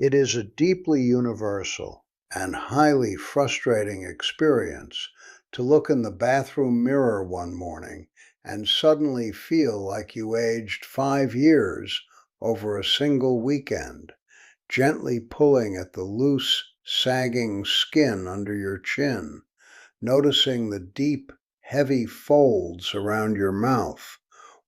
It is a deeply universal and highly frustrating experience to look in the bathroom mirror one morning and suddenly feel like you aged 5 years over a single weekend, gently pulling at the loose, sagging skin under your chin, noticing the deep, heavy folds around your mouth,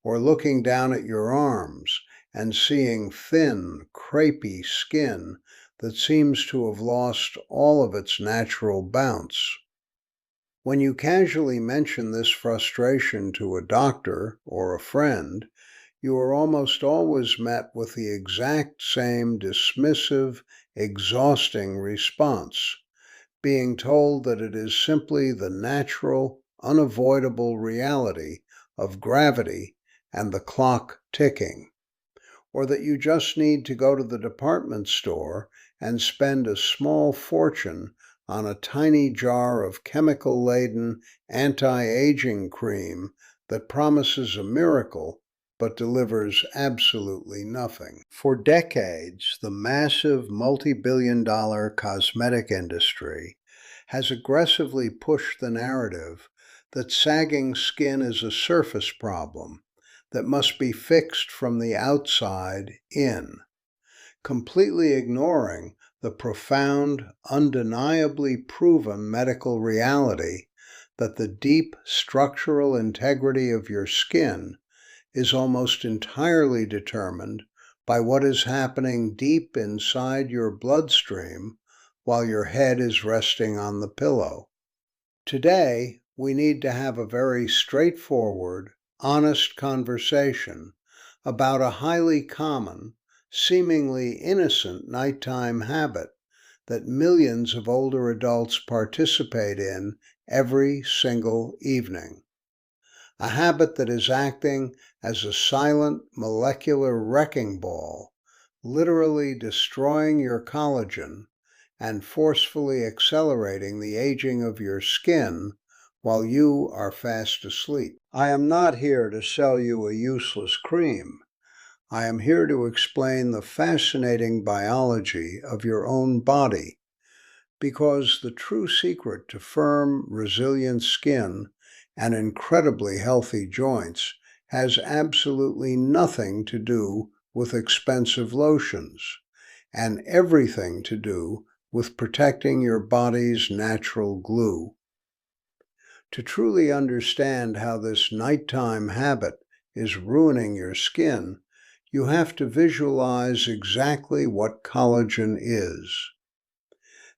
or looking down at your arms and seeing thin, crepey skin that seems to have lost all of its natural bounce. When you casually mention this frustration to a doctor or a friend, you are almost always met with the exact same dismissive, exhausting response, being told that it is simply the natural, unavoidable reality of gravity and the clock ticking, or that you just need to go to the department store and spend a small fortune on a tiny jar of chemical-laden anti-aging cream that promises a miracle but delivers absolutely nothing. For decades, the massive multi-billion-dollar cosmetic industry has aggressively pushed the narrative that sagging skin is a surface problem that must be fixed from the outside in, completely ignoring the profound, undeniably proven medical reality that the deep structural integrity of your skin is almost entirely determined by what is happening deep inside your bloodstream while your head is resting on the pillow. Today, we need to have a very straightforward, honest conversation about a highly common, seemingly innocent nighttime habit that millions of older adults participate in every single evening. A habit that is acting as a silent molecular wrecking ball, literally destroying your collagen and forcefully accelerating the aging of your skin while you are fast asleep. I am not here to sell you a useless cream. I am here to explain the fascinating biology of your own body, because the true secret to firm, resilient skin and incredibly healthy joints has absolutely nothing to do with expensive lotions, and everything to do with protecting your body's natural glue. To truly understand how this nighttime habit is ruining your skin, you have to visualize exactly what collagen is.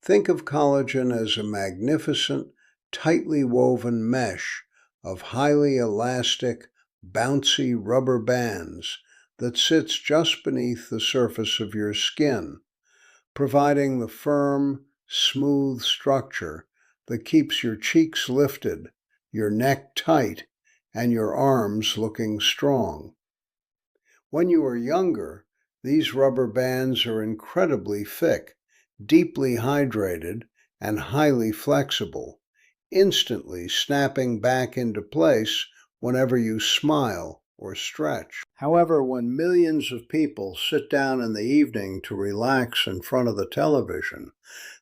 Think of collagen as a magnificent, tightly woven mesh of highly elastic, bouncy rubber bands that sits just beneath the surface of your skin, providing the firm, smooth structure that keeps your cheeks lifted, your neck tight, and your arms looking strong. When you are younger, these rubber bands are incredibly thick, deeply hydrated, and highly flexible, instantly snapping back into place whenever you smile or stretch. However, when millions of people sit down in the evening to relax in front of the television,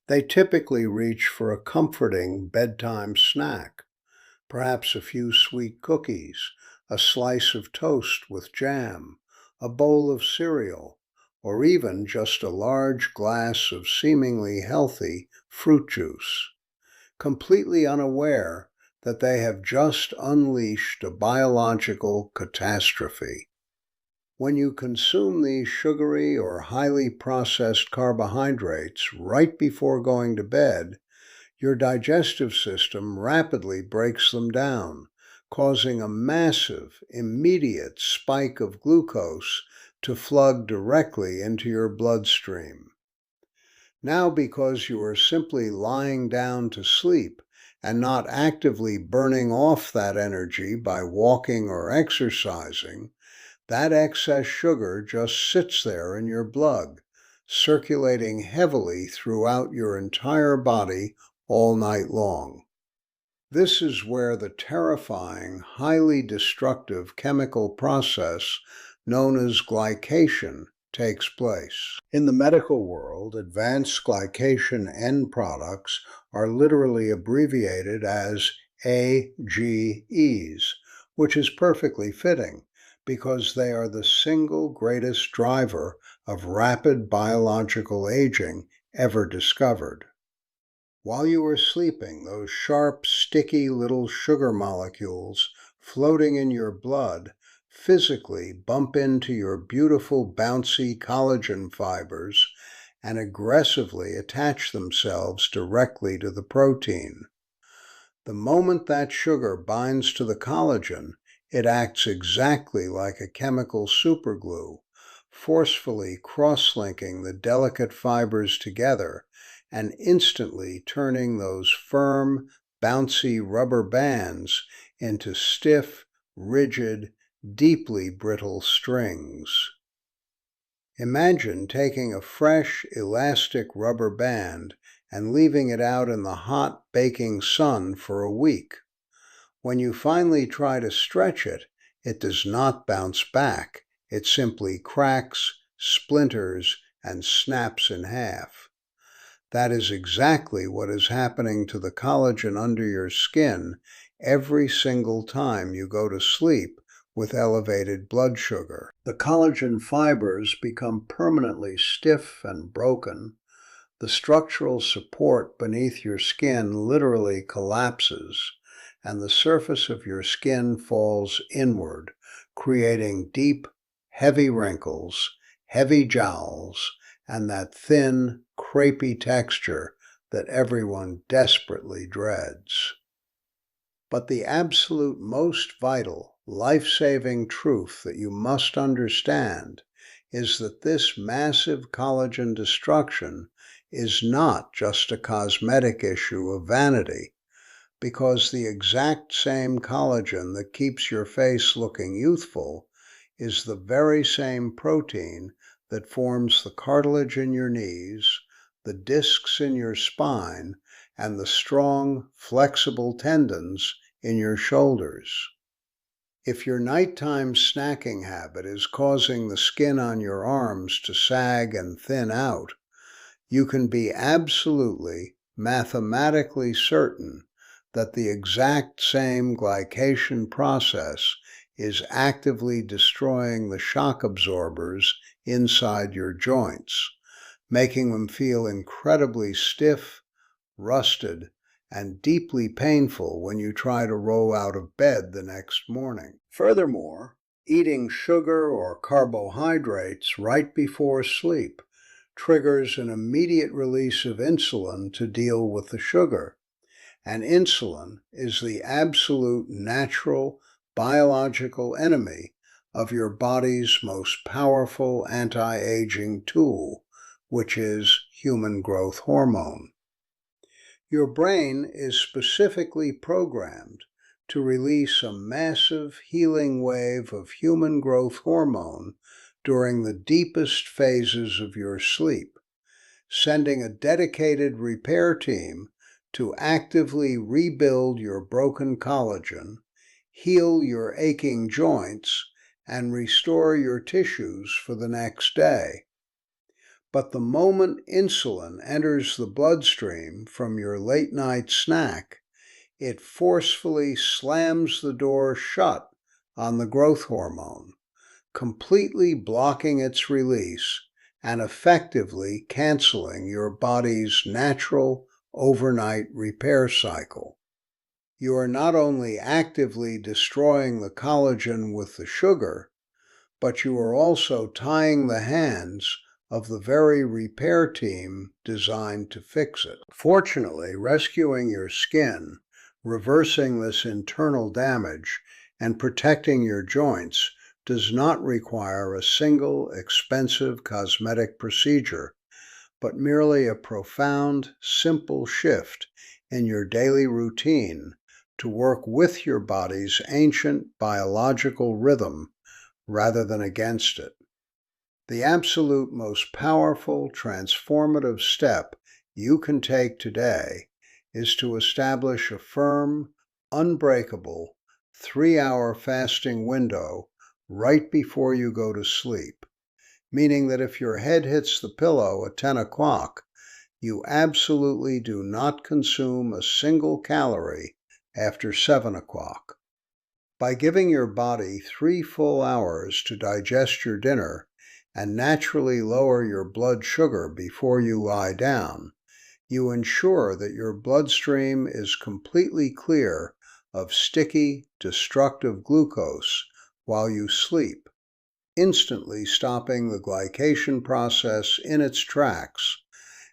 they typically reach for a comforting bedtime snack, perhaps a few sweet cookies, a slice of toast with jam, a bowl of cereal, or even just a large glass of seemingly healthy fruit juice, completely unaware that they have just unleashed a biological catastrophe. When you consume these sugary or highly processed carbohydrates right before going to bed, your digestive system rapidly breaks them down, causing a massive, immediate spike of glucose to flood directly into your bloodstream. Now, because you are simply lying down to sleep and not actively burning off that energy by walking or exercising, that excess sugar just sits there in your blood, circulating heavily throughout your entire body all night long. This is where the terrifying, highly destructive chemical process known as glycation takes place. In the medical world, advanced glycation end products are literally abbreviated as AGEs, which is perfectly fitting because they are the single greatest driver of rapid biological aging ever discovered. While you are sleeping, those sharp, sticky little sugar molecules floating in your blood physically bump into your beautiful, bouncy collagen fibers and aggressively attach themselves directly to the protein. The moment that sugar binds to the collagen, it acts exactly like a chemical superglue, forcefully cross-linking the delicate fibers together and instantly turning those firm, bouncy rubber bands into stiff, rigid, deeply brittle strings. Imagine taking a fresh, elastic rubber band and leaving it out in the hot, baking sun for a week. When you finally try to stretch it, it does not bounce back. It simply cracks, splinters, and snaps in half. That is exactly what is happening to the collagen under your skin every single time you go to sleep with elevated blood sugar. The collagen fibers become permanently stiff and broken. The structural support beneath your skin literally collapses, and the surface of your skin falls inward, creating deep, heavy wrinkles, heavy jowls, and that thin, crepey texture that everyone desperately dreads. But the absolute most vital, life-saving truth that you must understand is that this massive collagen destruction is not just a cosmetic issue of vanity, because the exact same collagen that keeps your face looking youthful is the very same protein that forms the cartilage in your knees, the discs in your spine, and the strong, flexible tendons in your shoulders. If your nighttime snacking habit is causing the skin on your arms to sag and thin out, you can be absolutely, mathematically certain that the exact same glycation process is actively destroying the shock absorbers inside your joints, making them feel incredibly stiff, rusted, and deeply painful when you try to roll out of bed the next morning. Furthermore, eating sugar or carbohydrates right before sleep triggers an immediate release of insulin to deal with the sugar. And insulin is the absolute natural biological enemy of your body's most powerful anti-aging tool, which is human growth hormone. Your brain is specifically programmed to release a massive healing wave of human growth hormone during the deepest phases of your sleep, sending a dedicated repair team to actively rebuild your broken collagen, heal your aching joints, and restore your tissues for the next day. But the moment insulin enters the bloodstream from your late-night snack, it forcefully slams the door shut on the growth hormone, completely blocking its release and effectively canceling your body's natural overnight repair cycle. You are not only actively destroying the collagen with the sugar, but you are also tying the hands of the very repair team designed to fix it. Fortunately, rescuing your skin, reversing this internal damage, and protecting your joints does not require a single expensive cosmetic procedure, but merely a profound, simple shift in your daily routine to work with your body's ancient biological rhythm rather than against it. The absolute most powerful, transformative step you can take today is to establish a firm, unbreakable, 3-hour fasting window right before you go to sleep. meaning that if your head hits the pillow at 10 o'clock, you absolutely do not consume a single calorie after 7 o'clock. By giving your body 3 full hours to digest your dinner and naturally lower your blood sugar before you lie down, you ensure that your bloodstream is completely clear of sticky, destructive glucose while you sleep, instantly stopping the glycation process in its tracks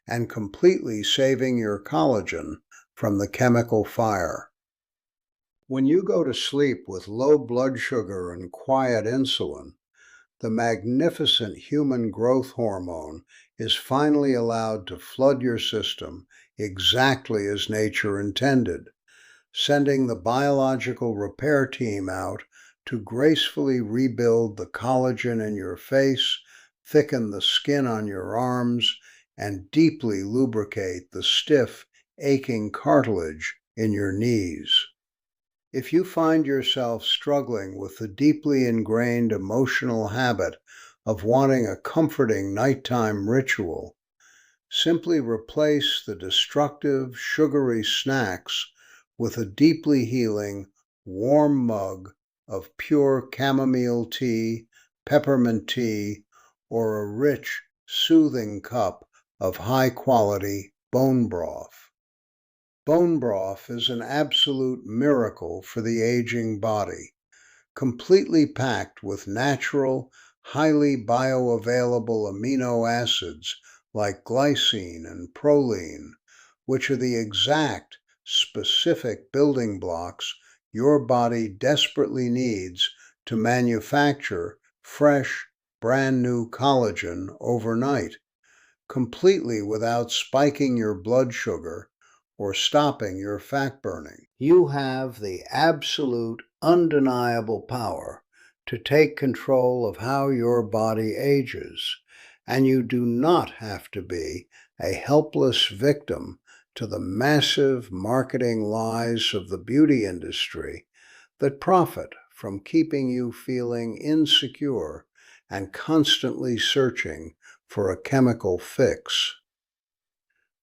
and completely saving your collagen from the chemical fire. When you go to sleep with low blood sugar and quiet insulin, the magnificent human growth hormone is finally allowed to flood your system exactly as nature intended, sending the biological repair team out to gracefully rebuild the collagen in your face, thicken the skin on your arms, and deeply lubricate the stiff, aching cartilage in your knees. If you find yourself struggling with the deeply ingrained emotional habit of wanting a comforting nighttime ritual, simply replace the destructive, sugary snacks with a deeply healing, warm mug of pure chamomile tea, peppermint tea, or a rich, soothing cup of high-quality bone broth. Bone broth is an absolute miracle for the aging body, completely packed with natural, highly bioavailable amino acids like glycine and proline, which are the exact, specific building blocks your body desperately needs to manufacture fresh, brand new collagen overnight, completely without spiking your blood sugar or stopping your fat burning. You have the absolute, undeniable power to take control of how your body ages, and you do not have to be a helpless victim to the massive marketing lies of the beauty industry that profit from keeping you feeling insecure and constantly searching for a chemical fix.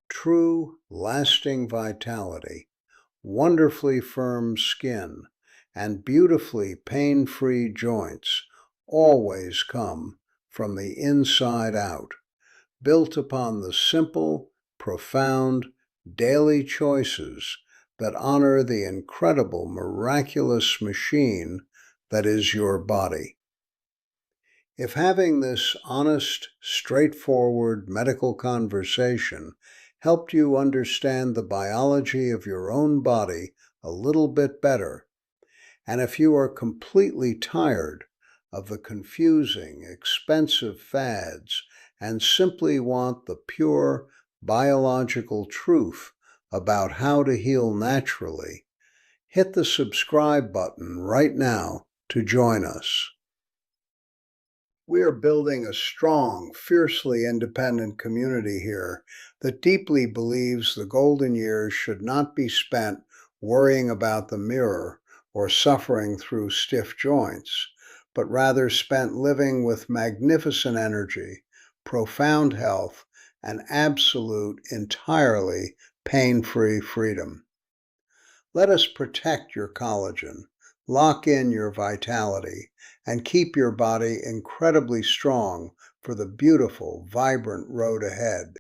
True, lasting vitality, wonderfully firm skin, and beautifully pain-free joints always come from the inside out, built upon the simple, profound, daily choices that honor the incredible, miraculous machine that is your body. If having this honest, straightforward medical conversation helped you understand the biology of your own body a little bit better, and if you are completely tired of the confusing, expensive fads and simply want the pure biological truth about how to heal naturally, hit the subscribe button right now to join us. We are building a strong, fiercely independent community here that deeply believes the golden years should not be spent worrying about the mirror or suffering through stiff joints, but rather spent living with magnificent energy, profound health, and absolute, entirely pain-free freedom. Let us protect your collagen, lock in your vitality, and keep your body incredibly strong for the beautiful, vibrant road ahead.